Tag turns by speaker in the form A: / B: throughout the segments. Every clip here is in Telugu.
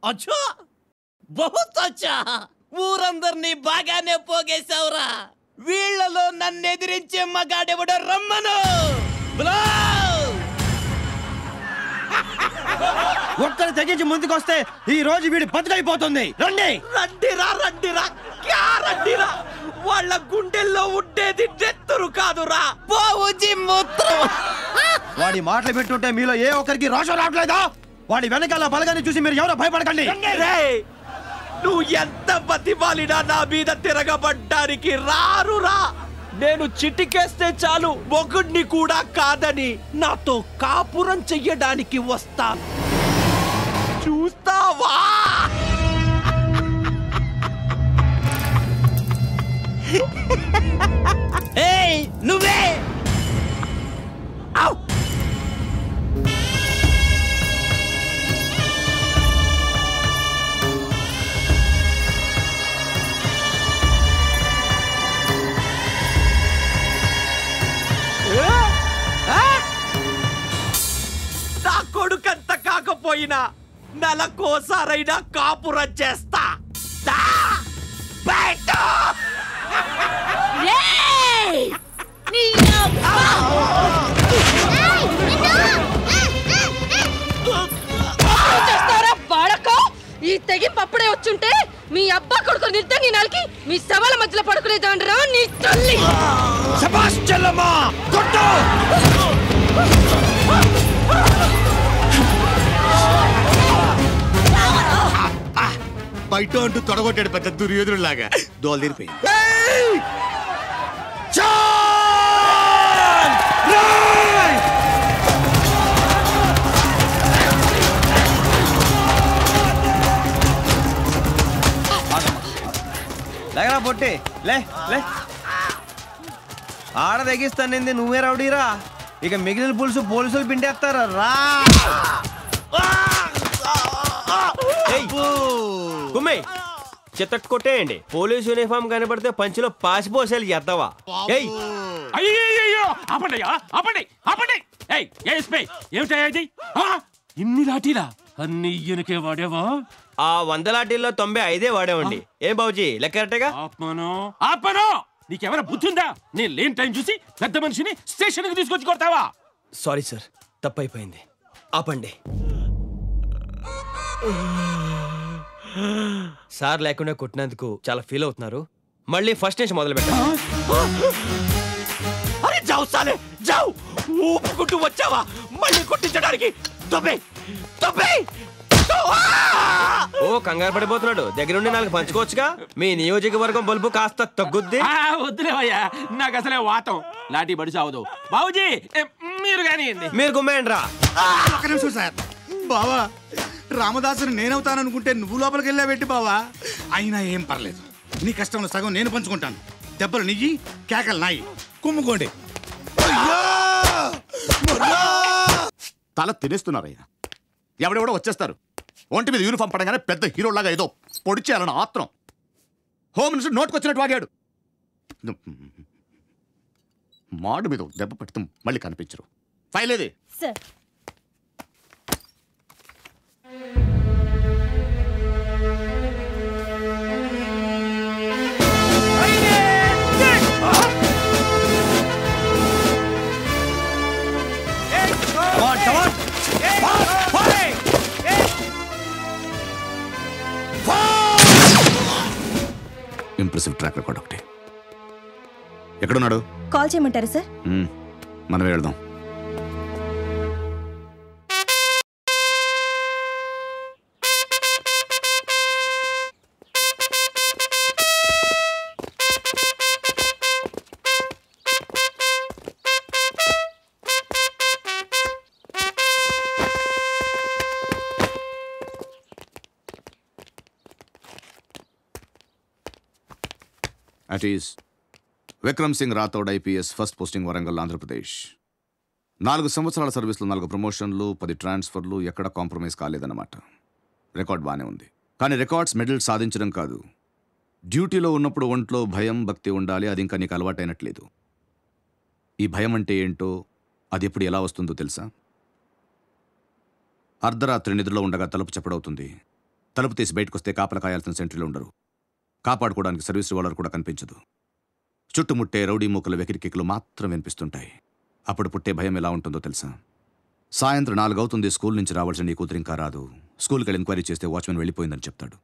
A: అచ్చా బహుత్ అచ్చా ఊరందరినీ బాగానే పోగేశావురా వీళ్ళలో నన్ను ఎదిరించే మగాడెవడో రమ్మను
B: ఒక్కరు తెగించి ముందుకొస్తే ఈ రోజు వీడి బతుకైపోతుంది రండి
A: రండిరా రండిరా క్యా రండిరా వాళ్ళ గుండెల్లో ఉండేది నెత్తురు కాదురా పోవుజి మూత్రం
B: వాడి మాటలు పెట్టుంటే మీలో ఏ ఒక్కరికి రోషం రావట్లేదా వాడి వెనకాల బలగాన్ని చూసి మీరు ఎవరో భయపడకండి
A: నువ్వు ఎంత బతిమాలినా నా మీద తిరగబడ్డానికి రారురా నేను చిటికేస్తే చాలు మొగుడిని కూడా కాదని నాతో కాపురం చెయ్యడానికి వస్తాను చూస్తావా ఏయ్ నువ్వే నా కొడుకంత కాకపోయినా నెలకోసారైనా కాపురం చేస్తా
C: ఈ తెగింపు అప్పుడే వచ్చుంటే మీ అబ్బా కొడుకు నిద్దని నాలుకి మీ సవాల మధ్యలో పడుకునేదాండ్రా నీ తల్లి
B: శభాష్ చెల్లమ్మా కొట్టు
D: బయట అంటూ తొడగొట్టాడు పెద్ద దుర్యోధనులాగా దోలు తీరిపోయి
B: లేకరా పొట్టి లే లే ఆడ తెగిస్తానింది నువ్వే రౌడీరా ఇక మిగిలిన పులుసు పోలీసులు పిండేస్తారా రా
E: కుమ్మే చిత్తట్టు కొట్టేయండి పోలీసు యూనిఫామ్ కనబడితే పంచిలో పాసిపోసేలు ఎద్దవా
F: ఇన్ని లాఠీలా అన్ని ఈయనకే వాడేవా
E: ఆ 100 లాఠీల్లో 95 వాడేవండి ఏ బాబుజీ లెక్కరట్టగా
F: ఆపను నీకెవరా బుద్ధిందా నేను లేని టైం చూసి పెద్ద మనిషిని స్టేషన్ కి తీసుకొచ్చి కొడతావా
E: సారీ సార్ తప్పైపోయింది ఆపండి సార్ లేకుండా కొట్టినందుకు చాలా ఫీల్ అవుతున్నారు మళ్ళీ ఫస్ట్ నుంచి మొదలు పెట్టారు
A: అరే జావు సాలే జావు ఊపుకుంటూ వచ్చావా మళ్ళీ కొట్టించడానికి
E: ఓ కంగారు పడిపోతున్నాడు దగ్గరుండి 4 పంచుకోవచ్చుగా మీ నియోజకవర్గం బల్బు కాస్త తగ్గుద్ది
F: వద్దులేవయ్యా నాకు అసలే వాతం లాఠీ బడి సావదు బాబుజీ మీరు కానీ
E: మీరు గుమ్మేయండి రా
D: ఒక్క నిమిషం సార్ బావా రామదాసుని నేనవుతాననుకుంటే నువ్వు లోపలికి వెళ్ళాబెట్టి బావా అయినా ఏం పర్లేదు నీ కష్టంలో సగం నేను పంచుకుంటాను దెబ్బలు నియ్యి కేకలు నాయి కుమ్ముకోండి తల తినేస్తున్నారయ్యా ఎవడెవడో వచ్చేస్తారు ఒంటి మీద యూనిఫామ్ పడగానే పెద్ద హీరోలాగా ఏదో పొడిచేయాలని ఆత్రం హోమ్ మినిస్టర్ నోటుకొచ్చినట్టు వాగాడు మాడు మీద దెబ్బ పెడితే మళ్ళీ కనిపించరు ఫైల్ ఏది
C: సార్
D: ఇంప్రెసివ్ ట్రాక్ రికార్డ్ ఒకటి ఎక్కడున్నాడు
C: కాల్ చేయమంటారా సార్
D: మనమే వెళ్దాం At is Vikram Singh Rathod IPS first posting Warangal Andhra Pradesh 4 సంవత్సరాల సర్వీస్లో 4 ప్రమోషన్లు 10 ట్రాన్స్ఫర్లు ఎక్కడ కాంప్రమైజ్ కాలేదన్నమాట రికార్డ్ బాగానే ఉంది కానీ రికార్డ్స్ మెడల్ సాధించడం కాదు డ్యూటీలో ఉన్నప్పుడు ఒంట్లో భయం భక్తి ఉండాలి అది ఇంకా నీకు అలవాటైనట్లేదు ఈ భయం అంటే ఏంటో అది ఎప్పుడు ఎలా వస్తుందో తెలుసా అర్ధరాత్రి నిద్రలో ఉండగా తలుపు చప్పుడవుతుంది తలుపు తీసి బయటకొస్తే కాపలా కాయాల్సిన సెంట్రీలు ఉండరు. కాపాడుకోవడానికి సర్వీస్ రివాల్వర్ కూడా కనిపించదు. చుట్టుముట్టే రౌడీ మూకల వెకిరికిక్కులు మాత్రం వినిపిస్తుంటాయి. అప్పుడు పుట్టే భయం ఎలా ఉంటుందో తెలుసా? సాయంత్రం 4 అవుతుంది, స్కూల్ నుంచి రావాల్సిన నీ కూతురు ఇంకా రాదు. స్కూల్కి వెళ్ళి ఎంక్వైరీ చేస్తే వాచ్మెన్ వెళ్ళిపోయిందని చెప్తాడు.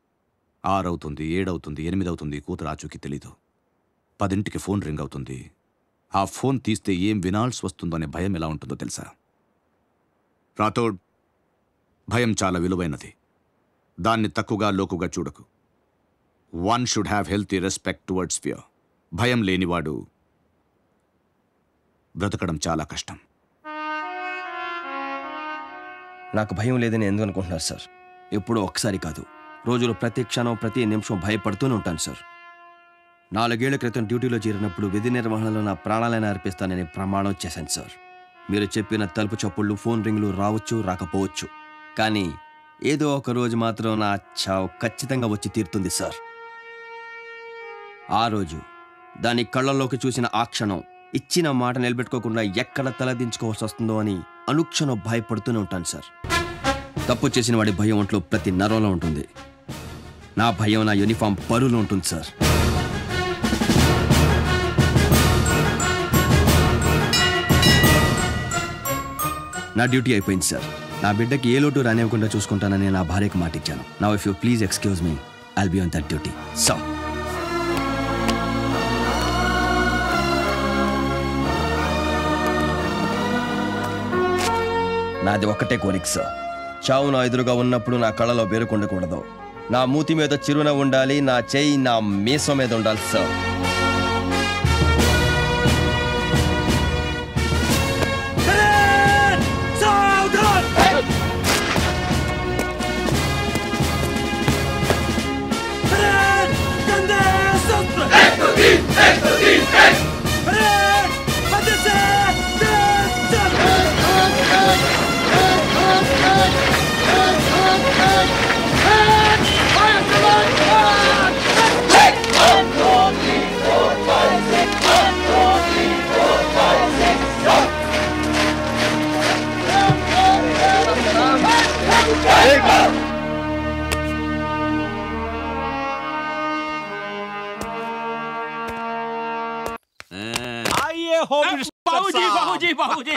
D: 6 అవుతుంది, 7 అవుతుంది, 8 అవుతుంది, కూతురు ఆచూకీ తెలీదు. 10ంటికి ఫోన్ రింగ్ అవుతుంది. ఆ ఫోన్ తీస్తే ఏం వినాల్సి వస్తుందో అనే భయం ఎలా ఉంటుందో తెలుసా? రాథోడ్, భయం చాలా విలువైనది. దాన్ని తక్కువగా లోకుగా చూడకు. One should have healthy respect towards fear. భయం లేనివాడు బ్రతకడం చాలా కష్టం.
B: నాకు భయం లేదని ఎందుకు అనుకుంటున్నారు సార్? ఎప్పుడో ఒక్కసారి కాదు, రోజులు ప్రతి క్షణం ప్రతి నిమిషం భయపడుతూనే ఉంటాను సార్. 4 ఏళ్ల క్రితం డ్యూటీలో చేరినప్పుడు విధి నిర్వహణలో నా ప్రాణాలైనా అర్పిస్తానని ప్రమాణం చేశాను సార్. మీరు చెప్పిన తలుపు చప్పుళ్ళు, ఫోన్ రింగులు రావచ్చు, రాకపోవచ్చు, కానీ ఏదో ఒక రోజు మాత్రం నా చావు ఖచ్చితంగా వచ్చి తీరుతుంది సార్. ఆ రోజు దాని కళ్ళల్లోకి చూసిన ఆ క్షణం ఇచ్చిన మాట నిలబెట్టుకోకుండా ఎక్కడ తలదించుకోవాల్సి వస్తుందో అని అనుక్షణం భయపడుతూనే ఉంటాను సార్. తప్పు చేసిన వాడి భయం ఒంట్లో ప్రతి నరంలో ఉంటుంది. నా భయం నా యూనిఫామ్ పరులో ఉంటుంది సార్. నా డ్యూటీ అయిపోయింది సార్. నా బిడ్డకి ఏ లోటు రానివ్వకుండా చూసుకుంటానని నా భార్యకు మాట ఇచ్చాను. Now if you please excuse me, I'll be on that duty. So నాది ఒక్కటే కోరిక సార్. చావు నా ఎదురుగా ఉన్నప్పుడు నా కళ్ళలో బేరుకుండకూడదు. నా మూతి మీద చిరునవ్వు ఉండాలి, నా చేయి నా మీసం మీద ఉండాలి sir.
F: Babuji Babuji Babuji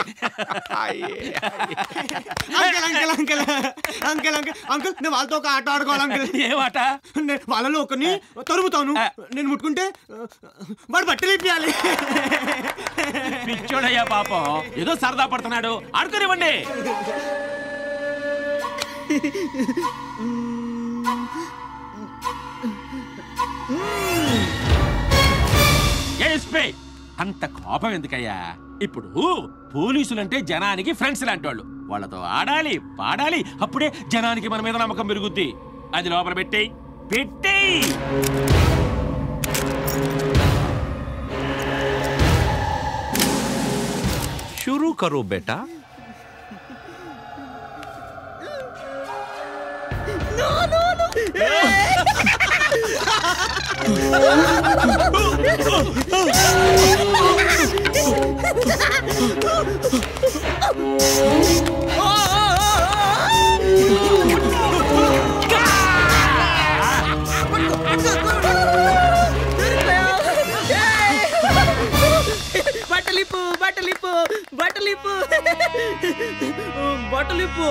G: uncle uncle uncle uncle uncle నేను వాళ్ళతో ఒక ఆట ఆడుకోవాలి అంకుల్.
F: ఏమాట?
G: వాళ్ళలో ఒకరిని తరుముతాను, నేను ముట్టుకుంటే వాడు బట్టలేపియాలి.
F: పిచ్చోడయ్యా పాపం, ఏదో సరదా పడుతున్నాడు, ఆడుకోనివ్వండి. అంత కోపం ఎందుకయ్యా? ఇప్పుడు పోలీసులంటే జనానికి ఫ్రెండ్స్ లాంటి వాళ్ళు. వాళ్ళతో ఆడాలి, పాడాలి, అప్పుడే జనానికి మన మీద నమ్మకం పెరుగుద్ది. అది లోపల పెట్టేయ్ పెట్టేయ్.
A: शुरू करो बेटा.
C: No, no, no.
H: బట్టలిప్పు బట్టలిప్పు బట్టలిప్పు బట్టలిప్పు.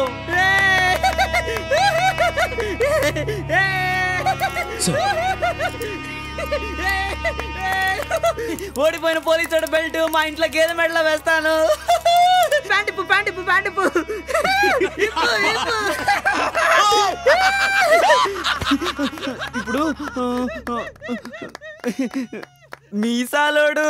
H: ఓడిపోయిన పోలీసు బెల్ట్ మా ఇంట్లో గేదె మెడలో వేస్తాను. ప్యాంటిప్పు ప్యాంటిప్పు ప్యాంటిప్పు. ఇప్పుడు మీసాలోడు.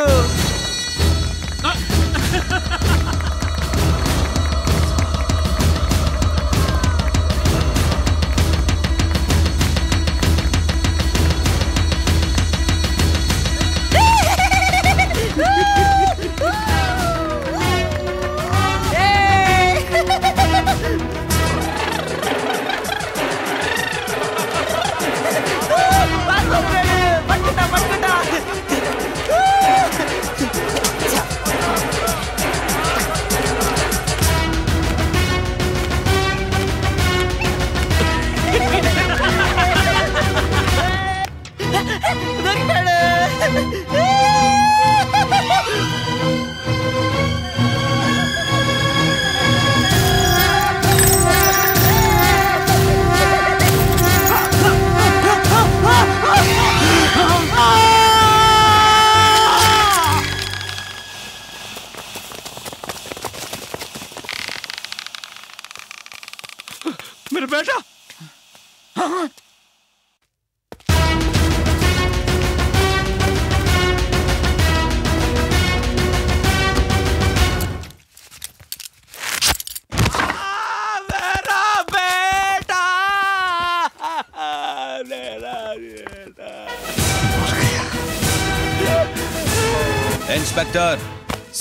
B: ఇన్స్పెక్టర్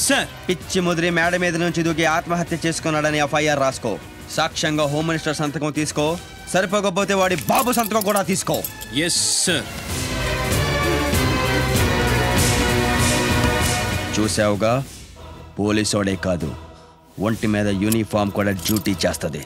I: సార్,
B: పిచ్చి ముదిరి మేడ మీద నుంచి దూకి ఆత్మహత్య చేసుకున్నాడని ఎఫ్ఐఆర్ రాసుకో. సాక్ష్యంగా హోమ్ మినిస్టర్ సంతకం తీసుకో. సరిపోకపోతే వాడి బాబు సంతకం కూడా తీసుకో.
I: Yes sir.
B: చూసావుగా, పోలీసోడే కాదు, ఒంటి మీద యూనిఫామ్ కూడా డ్యూటీ చేస్తుంది.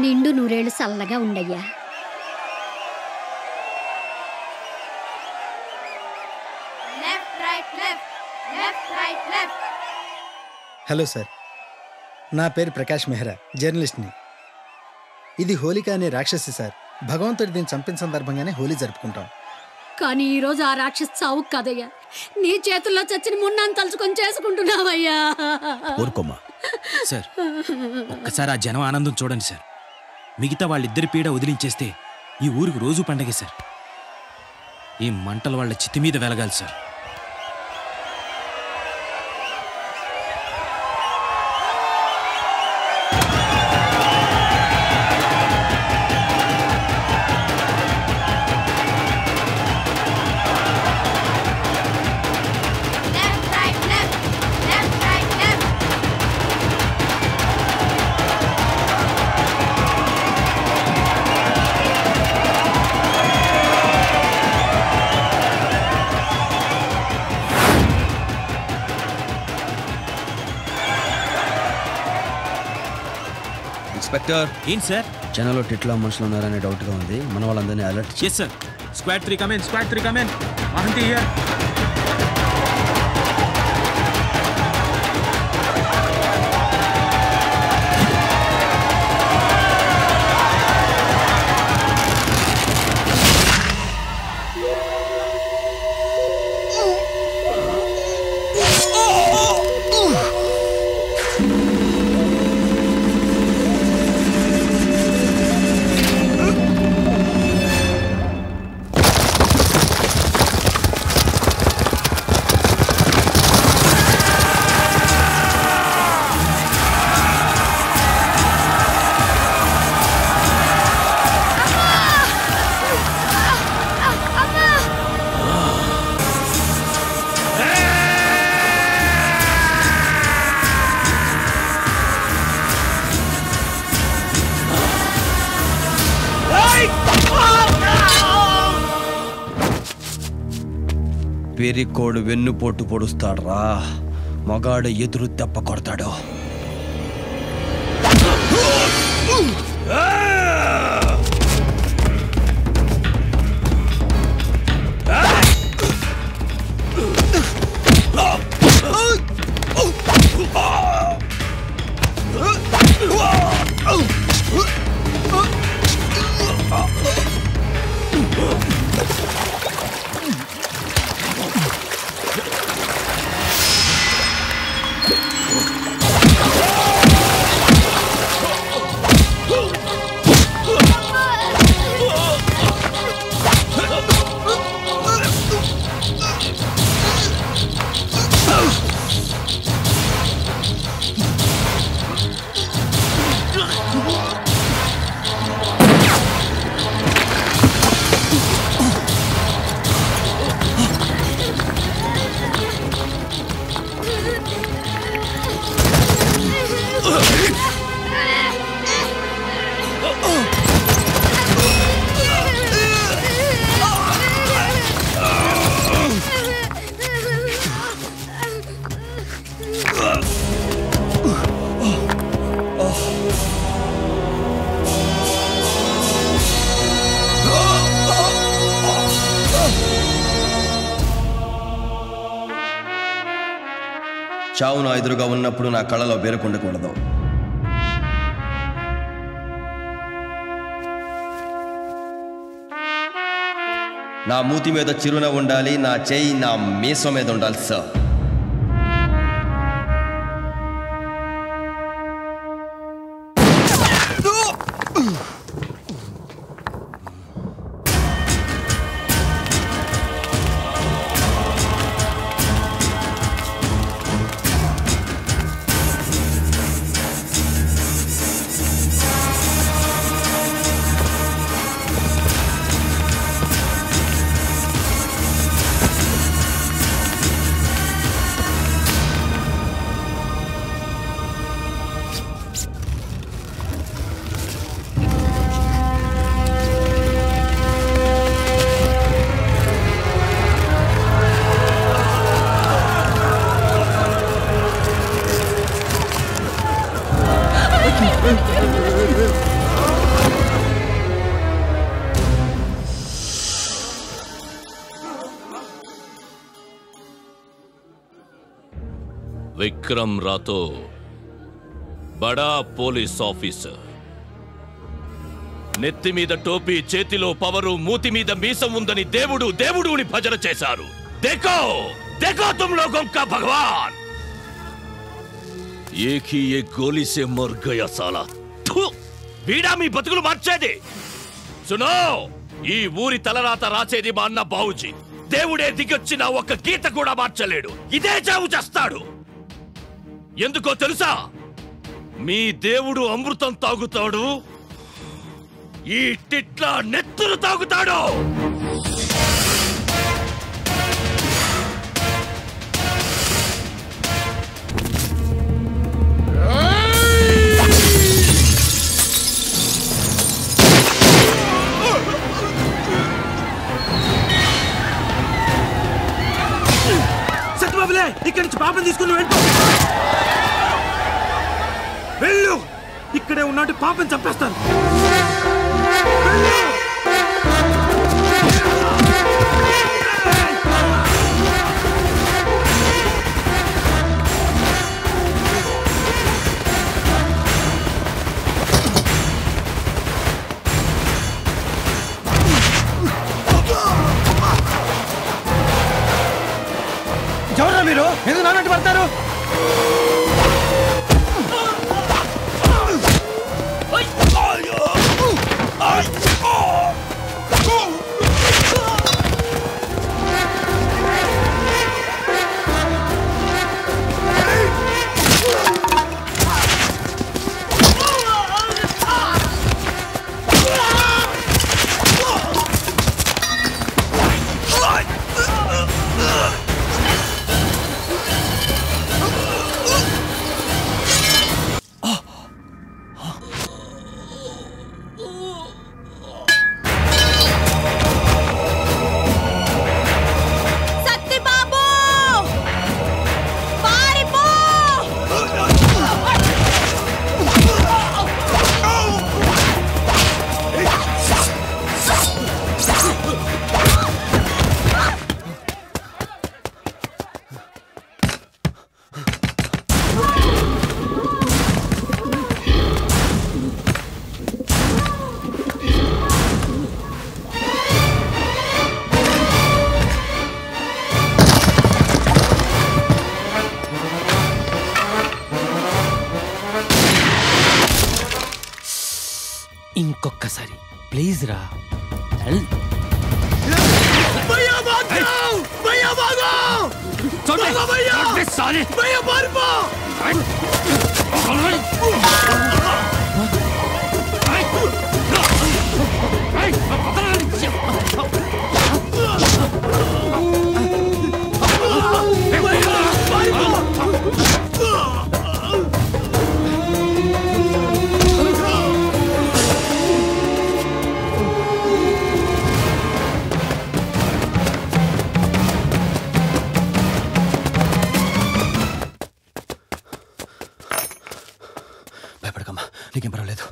J: నిండు నూరేళ్ళు చల్లగా ఉండయ్యా.
K: హలో సార్, నా పేరు ప్రకాష్ మెహ్రా, జర్నలిస్ట్ని. ఇది హోలిక అనే రాక్షసి సార్. భగవంతుడి దీన్ని చంపిన సందర్భంగానే హోలీ జరుపుకుంటాం.
J: కానీ ఈ రోజు ఆ రాక్షసి చావు కాదయ్యా, నీ చేతుల్లో చచ్చిన మున్నాను తలుచుకొని చేసుకుంటున్నావయ్యా.
I: ఊరుకోమ్మా. సార్, ఒక్కసారి ఆ జనం ఆనందం చూడండి సార్. మిగతా వాళ్ళిద్దరి పీడ వదిలించేస్తే ఈ ఊరికి రోజు పండగే సార్. ఈ మంటలు వాళ్ళ చితి మీద వెలగాలి సార్.
B: ఇన్స్పెక్టర్,
I: ఏంటి సార్?
B: జనంలో టిట్లో మనుషులు ఉన్నారనే డౌట్గా ఉంది. మన వాళ్ళందరినీ alert.
I: Yes sir. Squad 3 come in. Squad 3 come in. Mahanti here.
B: పెరికోడు వెన్నుపోటు పొడుస్తాడు రా, మగాడు ఎదురు దెబ్బ కొడతాడు. చావు నా ఎదురుగా ఉన్నప్పుడు నా కళ్ళలో బెరుకుండకూడదు. నా మూతి మీద చిరునవ్వు ఉండాలి, నా చేయి నా మీసం మీద ఉండాలి సార్.
A: విక్రమ్ రాతో బడా పోలీస్ ఆఫీసర్, నెత్తి మీద టోపీ, చేతిలో పవరు, మూతి మీద మీసం ఉందని దేవుడు దేవుడుని భజన చేశారు. देखो देखो तुम लोगों का भगवान एक ही एक गोली से मर गया साला. వీడా మీ బతుకులు మార్చేది. సునో, ఈ ఊరి తలరాత రాసేది మా అన్న బావుజీ. దేవుడే దిగొచ్చిన ఒక గీత కూడా మార్చలేడు. ఇదే చావు చేస్తాడు. ఎందుకో తెలుసా? మీ దేవుడు అమృతం తాగుతాడు, ఈ టిట్ల నెత్తురు తాగుతాడు.
I: సత్యబాబులే, ఇక్కడి నుంచి పాపం తీసుకుని వెళ్ళు. ఇక్కడే ఉన్నట్టు పాపం చంపేస్తాను.
G: ఎవరా మీరు? ఎందుకు నాన్నట్టు పడతారు?
H: ఇంకొక్కసారి ప్లీజ్ రా.
B: భయపడకమ్మా, నీకేం పర్వాలేదు.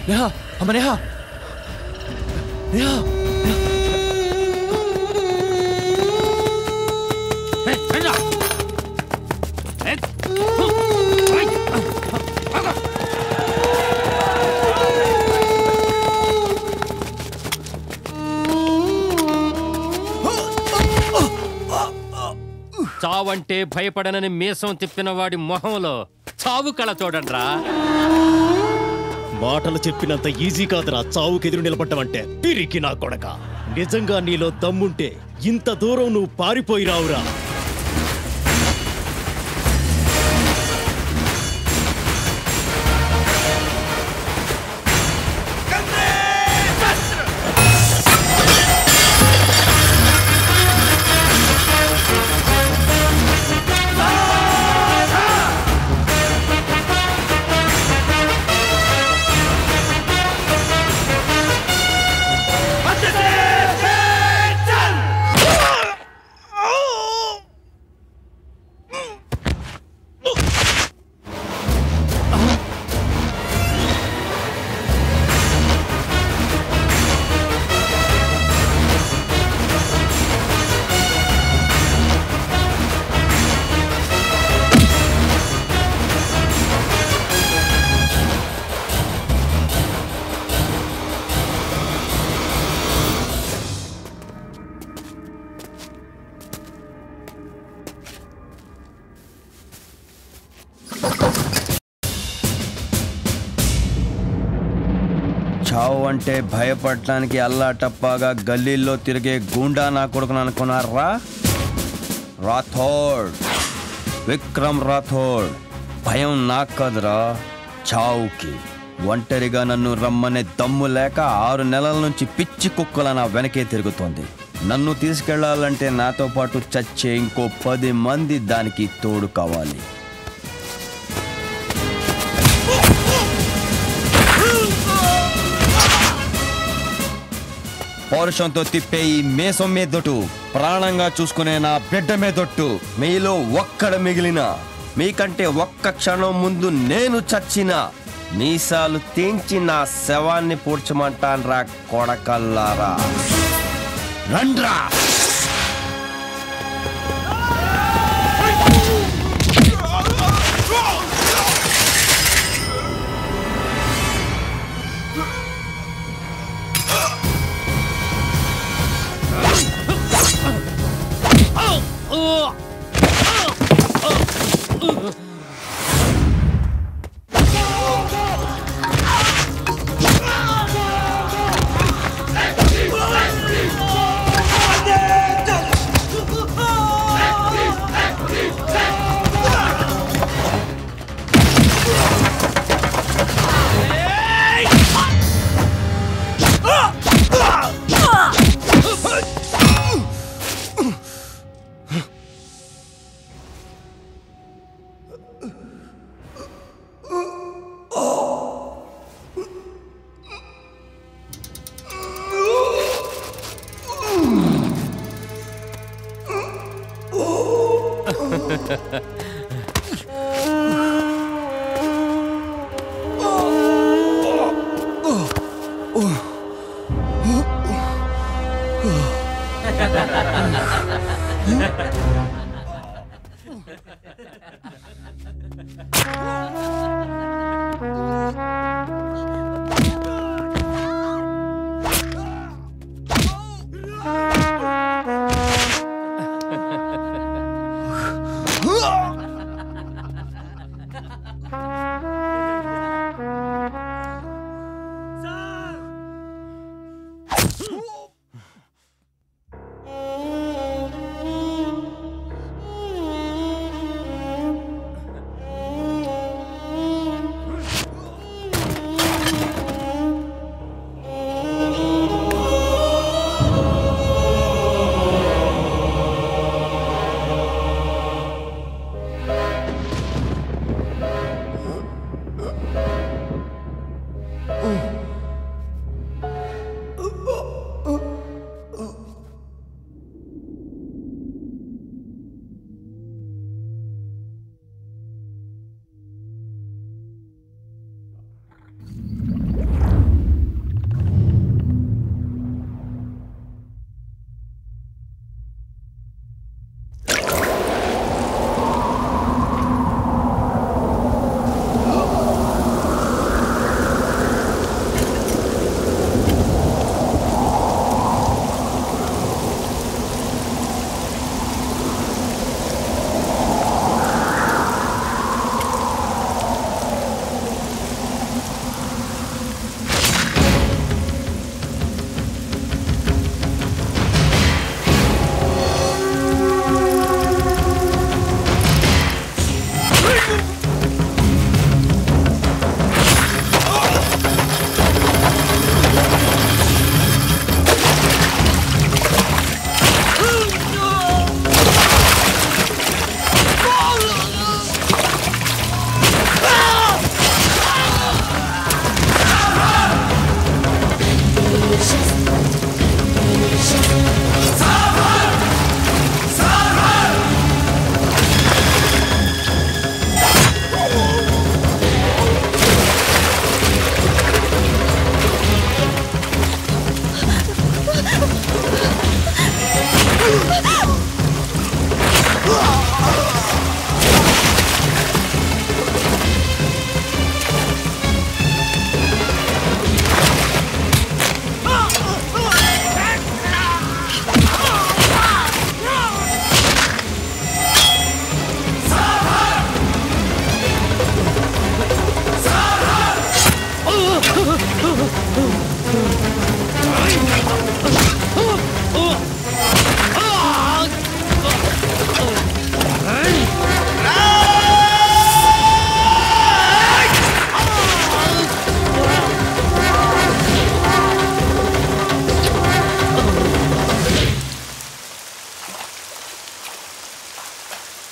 E: నేహా, అమ్మ నేహా, నేహా.
L: చావంటే భయపడనని మీసం తిప్పిన వాడి మొహంలో చావు కళ చూడండిరా.
M: మాటలు చెప్పినంత ఈజీ కాదురా చావుకెదురు నిలబడ్డమంటే. పిరికి నా కొడక, నిజంగా నీలో దమ్ముంటే ఇంత దూరం నువ్వు పారిపోయి రావురా.
B: చావు అంటే భయపడటానికి అల్లాటప్పాగా గల్లీల్లో తిరిగే గూండా నా కొడుకుని అనుకున్నారా? రాథోడ్, విక్రమ్ రాథోడ్. భయం నాకు కదరా, చావుకి. ఒంటరిగా నన్ను రమ్మనే దమ్ము లేక 6 నెలల నుంచి పిచ్చి కుక్కల నా వెనకే తిరుగుతోంది. నన్ను తీసుకెళ్లాలంటే నాతో పాటు చచ్చే ఇంకో 10 మంది దానికి తోడు కావాలి. పౌరుషంతో తిప్పే ఈ మేసం మీదొట్టు, ప్రాణంగా చూసుకునే నా బిడ్డ మీదొట్టు. మీలో ఒక్కడ మిగిలిన, మీకంటే ఒక్క క్షణం ముందు నేను చచ్చిన, మీసాలు తెంచి నా శవాన్ని పూడ్చమంటాన్రా కొడకల్లారా. రండ్రా.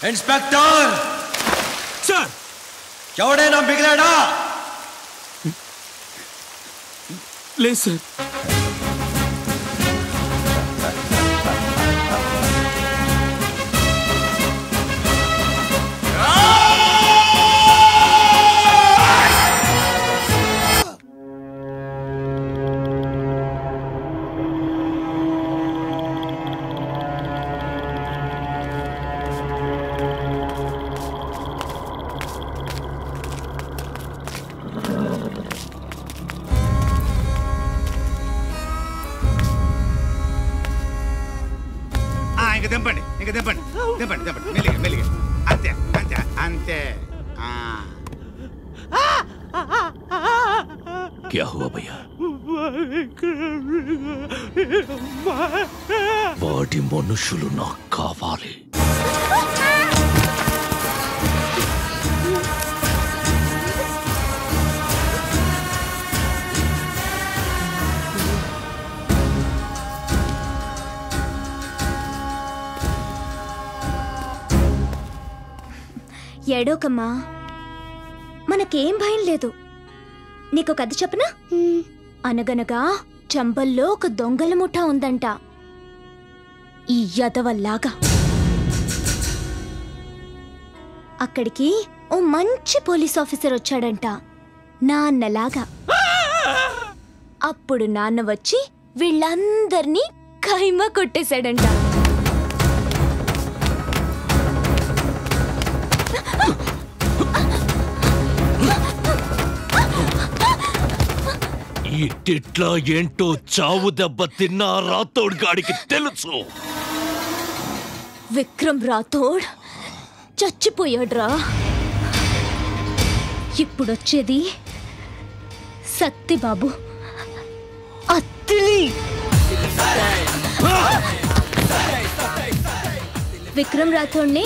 B: ఇన్స్పెక్టర్
F: సార్
B: ఎవడైనా మిగిలాడా?
F: లేదు సార్.
G: ఇంకా దింపండి, ఇంకా దింపండి, దింపండి, దింపండి, మెల్లిగా మెల్లిగా, అంతే అంతే అంతే.
A: क्या हुआ भैया? వాటి మనుషులు నాకు కావాలి.
N: ఏడోకమ్మా, మనకేం భయం లేదు. నీకు కథ చెప్పనా? అనగనగా చంబల్లో ఒక దొంగల ముఠా ఉందంట. ఈ యదవల్లాగా అక్కడికి ఓ మంచి పోలీస్ ఆఫీసర్ వచ్చాడంట, నాన్నలాగా. అప్పుడు నాన్న వచ్చి వీళ్ళందర్నీ ఖైమా కొట్టేశాడంట.
A: ఈ టిట్లా ఏంటో చావు దెబ్బ తిన్న రాథోడ్ గాడికి తెలుసు.
N: విక్రమ్ రాథోడ్ చచ్చిపోయాడ్రా. ఇప్పుడొచ్చేది సత్తిబాబు, అత్తిలి. విక్రమ్ రాథోడ్ని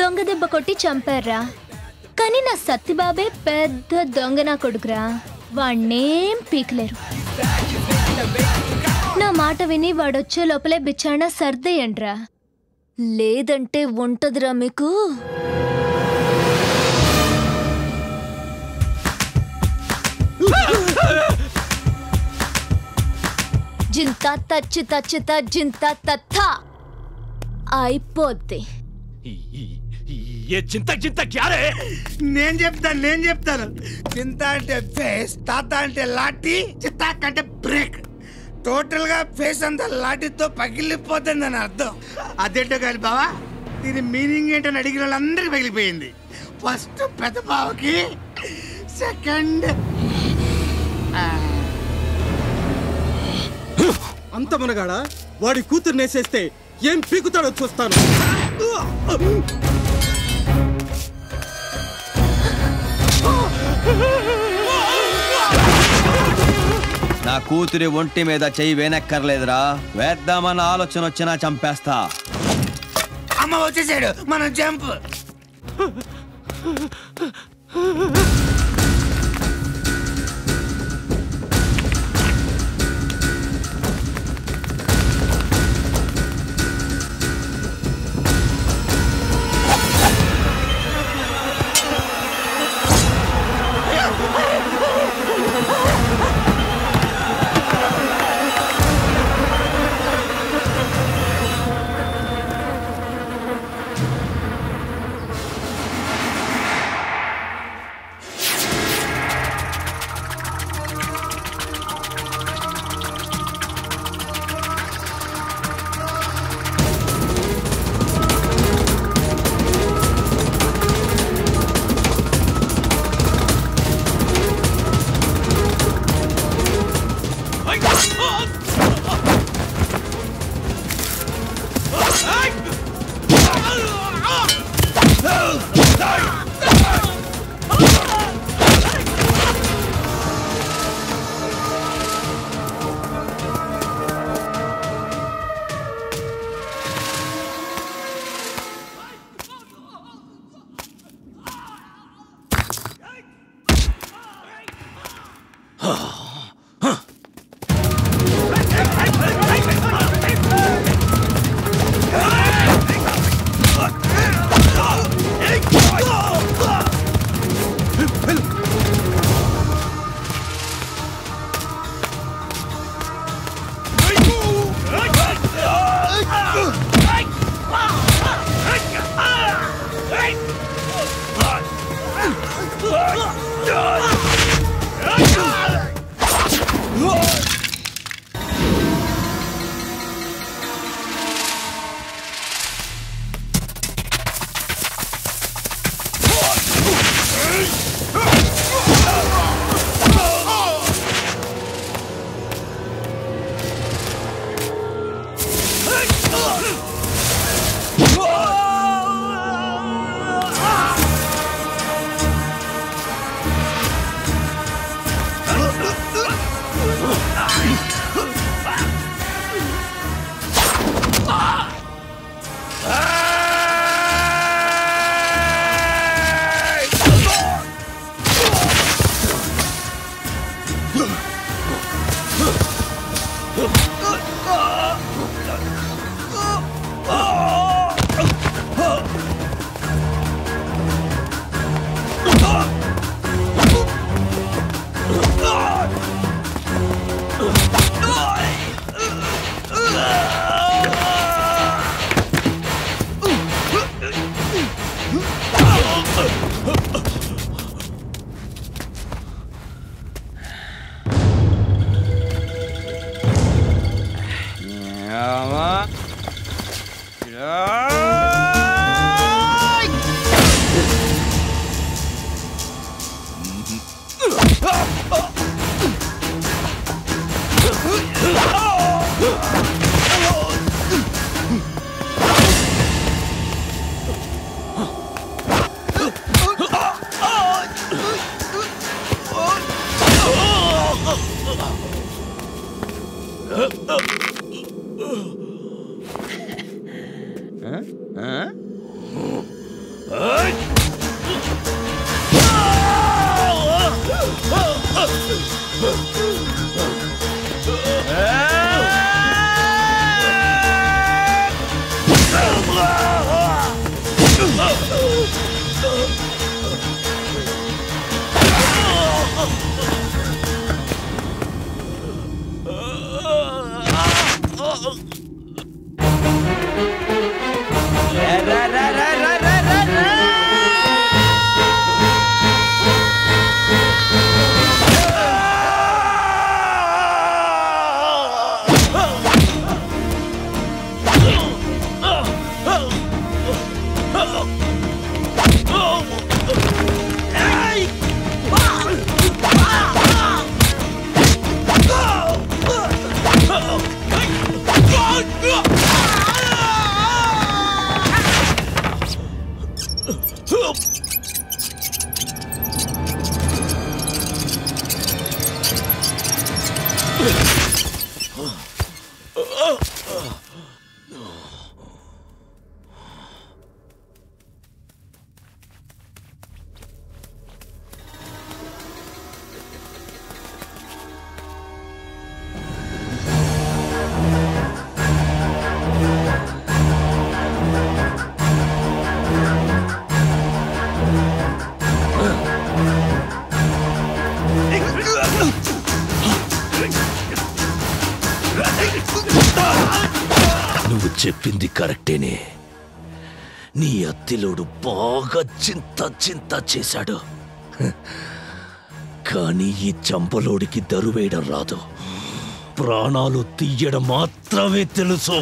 N: దొంగ దెబ్బ కొట్టి చంపారా, కానీ నా సత్తిబాబే పెద్ద దొంగ నా కొడుకురా. వాణ్ణేం పీకలేరు. నా మాట విని వాడొచ్చే లోపలే బిచ్చాణ సర్దేయండ్రా, లేదంటే ఉంటదిరా మీకు. జింతా తచ్చి తచ్చిత జింతా తత్తా అయిపోద్ది.
G: నేను చెప్తాను. చింత అంటే ఫేస్, తాత అంటే లాఠీ, చిత్తాక్ అంటే బ్రేక్. టోటల్ గా ఫేస్ అంతా లాఠీతో పగిలిపోతుంది అని అర్థం. అదేంటో కాదు బావా, దీని మీనింగ్ ఏంటని అడిగిన వాళ్ళందరికీ పగిలిపోయింది. ఫస్ట్ పెద్ద బావకి, సెకండ్
M: అంత మనగాడా వాడి కూతురు నేసేస్తే ఏం పీకుతాడో చూస్తాను.
B: నా కూతురి ఒంటి మీద చెయ్యి వేనక్కర్లేదురా, వేద్దామన్న ఆలోచన వచ్చినా చంపేస్తా.
G: అమ్మ వచ్చేసాడు, మనం జంప్.
A: చెప్పింది కరెక్టేనే. నీ అత్తిలోడు బాగా చింత చేశాడు. కానీ ఈ చంపలోడికి దరువేయడం రాదు, ప్రాణాలు తీయడం మాత్రమే తెలుసు.